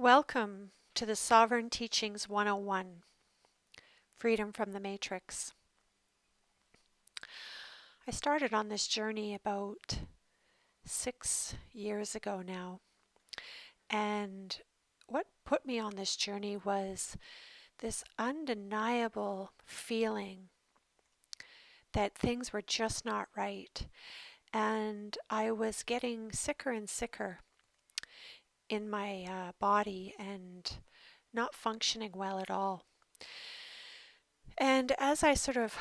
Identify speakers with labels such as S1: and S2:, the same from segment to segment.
S1: Welcome to the Sovereign Teachings 101, Freedom from the Matrix. I started on this journey about 6 years ago now, and what put me on this journey was this undeniable feeling that things were just not right, and I was getting sicker and sicker in my body and not functioning well at all. And as I sort of,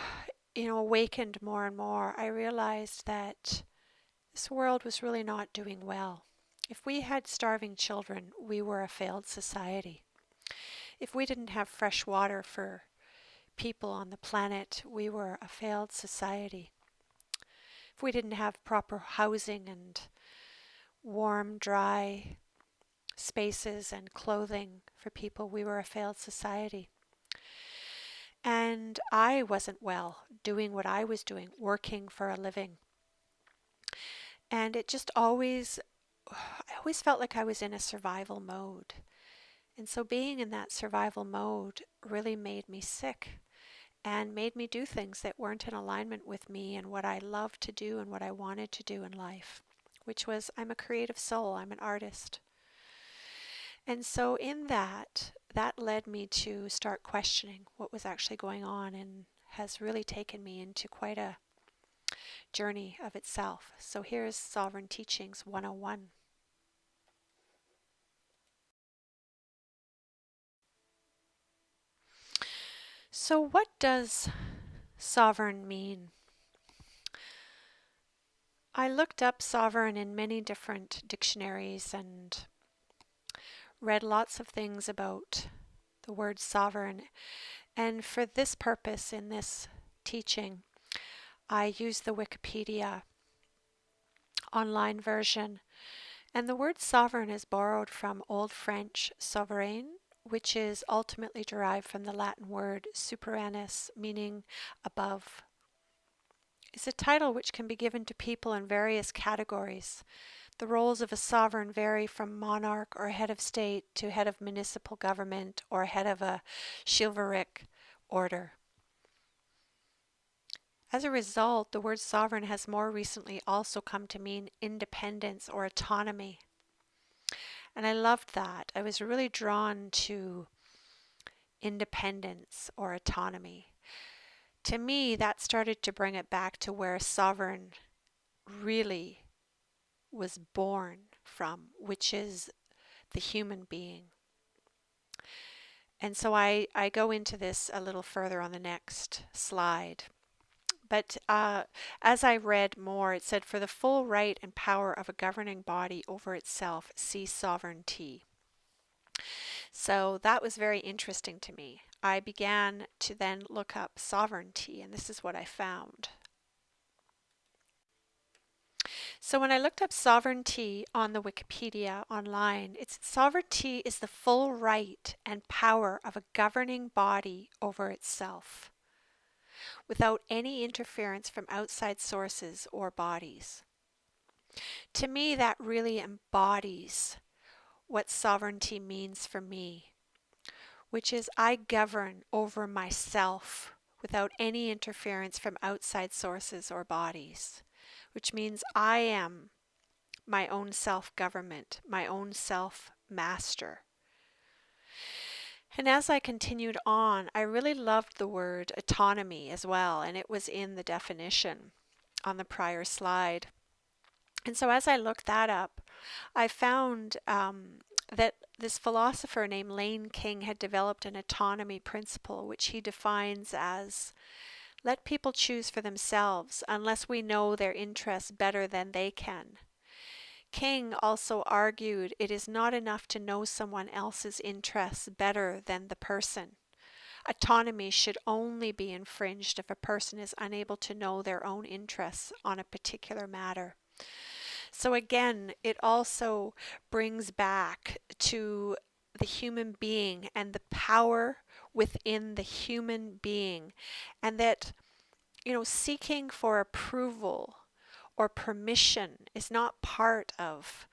S1: awakened more and more, I realized that this world was really not doing well. If we had starving children, we were a failed society. If we didn't have fresh water for people on the planet, we were a failed society. If we didn't have proper housing and warm, dry spaces and clothing for people, we were a failed society. And I wasn't well doing what I was doing, working for a living. And it just I always felt like I was in a survival mode. And so being in that survival mode really made me sick and made me do things that weren't in alignment with me and what I loved to do and what I wanted to do in life, which was I'm a creative soul, I'm an artist. And so in that led me to start questioning what was actually going on and has really taken me into quite a journey of itself. So here's Sovereign Teachings 101. So what does sovereign mean? I looked up sovereign in many different dictionaries and read lots of things about the word sovereign. And for this purpose in this teaching, I used the Wikipedia online version. And the word sovereign is borrowed from Old French souverain, which is ultimately derived from the Latin word superanis, meaning above. It's a title which can be given to people in various categories. The roles of a sovereign vary from monarch or head of state to head of municipal government or head of a chivalric order. As a result, the word sovereign has more recently also come to mean independence or autonomy. And I loved that. I was really drawn to independence or autonomy. To me, that started to bring it back to where sovereign really was born from, which is the human being. And so I go into this a little further on the next slide. But as I read more, it said, for the full right and power of a governing body over itself, see sovereignty. So that was very interesting to me. I began to then look up sovereignty, and this is what I found. So when I looked up sovereignty on the Wikipedia online, it's sovereignty is the full right and power of a governing body over itself, without any interference from outside sources or bodies. To me, that really embodies what sovereignty means for me, which is I govern over myself without any interference from outside sources or bodies, which means I am my own self-government, my own self-master. And as I continued on, I really loved the word autonomy as well, and it was in the definition on the prior slide. And so as I looked that up, I found that this philosopher named Lane King had developed an autonomy principle, which he defines as let people choose for themselves unless we know their interests better than they can. King also argued it is not enough to know someone else's interests better than the person. Autonomy should only be infringed if a person is unable to know their own interests on a particular matter. So again, it also brings back to the human being and the power within the human being, and that, seeking for approval or permission is not part of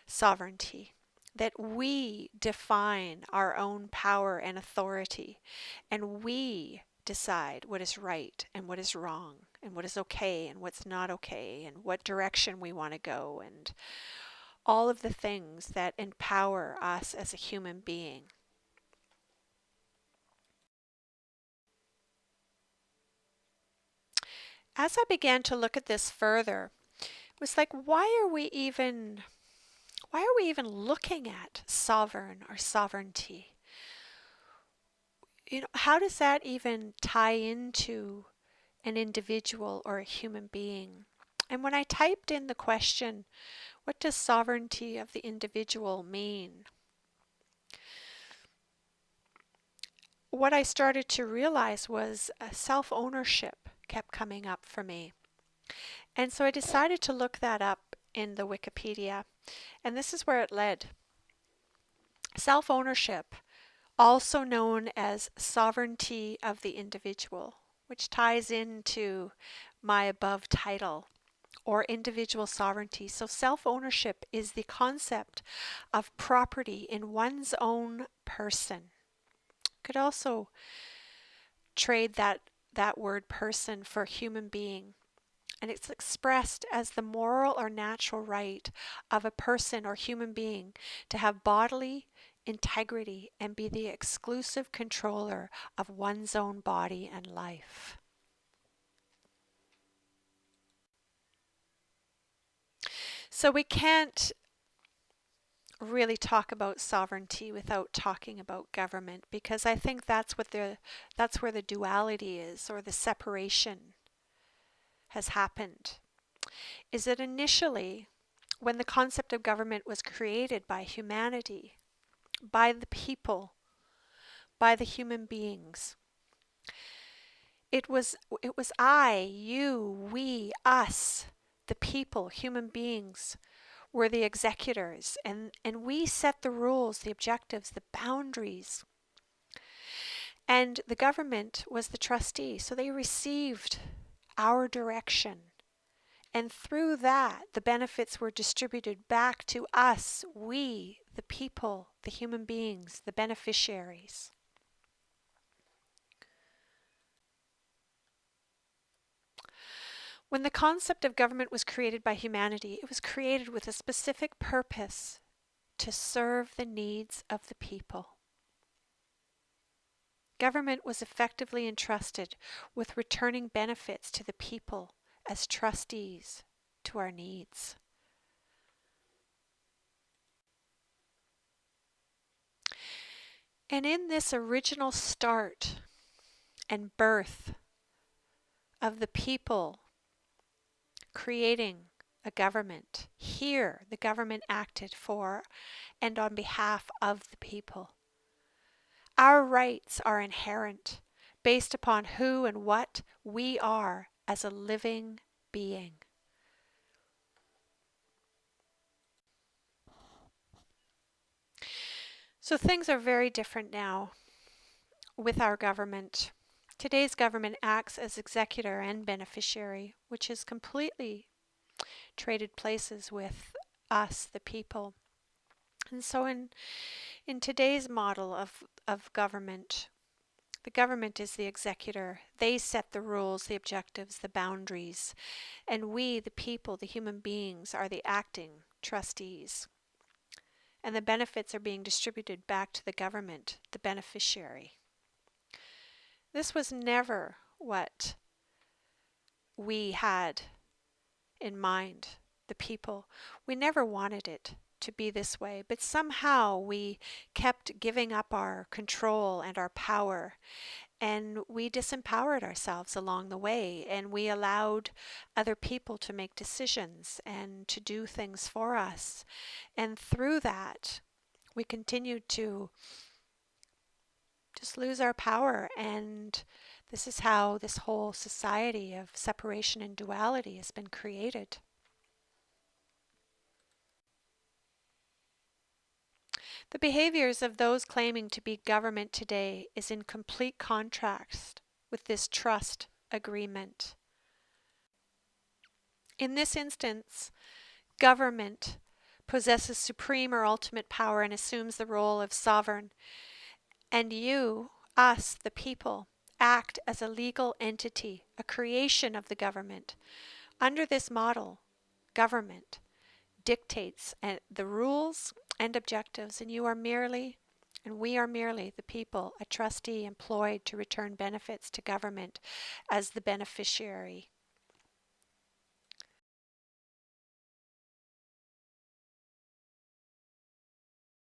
S1: sovereignty. that we define our own power and authority, and we decide what is right and what is wrong, and what is okay and what's not okay, and what direction we want to go, and all of the things that empower us as a human being. As I began to look at this further, it was like, why are we even looking at sovereign or sovereignty? How does that even tie into an individual or a human being? And when I typed in the question, what does sovereignty of the individual mean? What I started to realize was self-ownership kept coming up for me. And so I decided to look that up in the Wikipedia, and this is where it led. Self-ownership, also known as sovereignty of the individual, which ties into my above title, or individual sovereignty. So self-ownership is the concept of property in one's own person. Could also trade that word person for human being. And it's expressed as the moral or natural right of a person or human being to have bodily integrity and be the exclusive controller of one's own body and life. So we can't really talk about sovereignty without talking about government, because I think that's where the duality is, or the separation has happened. Is that initially, when the concept of government was created by humanity, by the people, by the human beings, it was I, you, we, us, the people, human beings, were the executors, and we set the rules, the objectives, the boundaries. And the government was the trustee, so they received our direction. And through that, the benefits were distributed back to us, we, the people, the human beings, the beneficiaries. When the concept of government was created by humanity, it was created with a specific purpose: to serve the needs of the people. Government was effectively entrusted with returning benefits to the people as trustees to our needs. And in this original start and birth of the people creating a government, here the government acted for and on behalf of the people. Our rights are inherent, based upon who and what we are as a living being. So things are very different now with our government. Today's government acts as executor and beneficiary, which is completely traded places with us, the people. And so in today's model of government, the government is the executor. They set the rules, the objectives, the boundaries, and we, the people, the human beings, are the acting trustees. And the benefits are being distributed back to the government, the beneficiary. This was never what we had in mind, the people. We never wanted it to be this way, but somehow we kept giving up our control and our power, and we disempowered ourselves along the way, and we allowed other people to make decisions and to do things for us. And through that, we continued to just lose our power, and this is how this whole society of separation and duality has been created. The behaviors of those claiming to be government today is in complete contrast with this trust agreement. In this instance, government possesses supreme or ultimate power and assumes the role of sovereign. And you, us, the people, act as a legal entity, a creation of the government. Under this model, government dictates the rules and objectives, and we are merely the people, a trustee employed to return benefits to government as the beneficiary.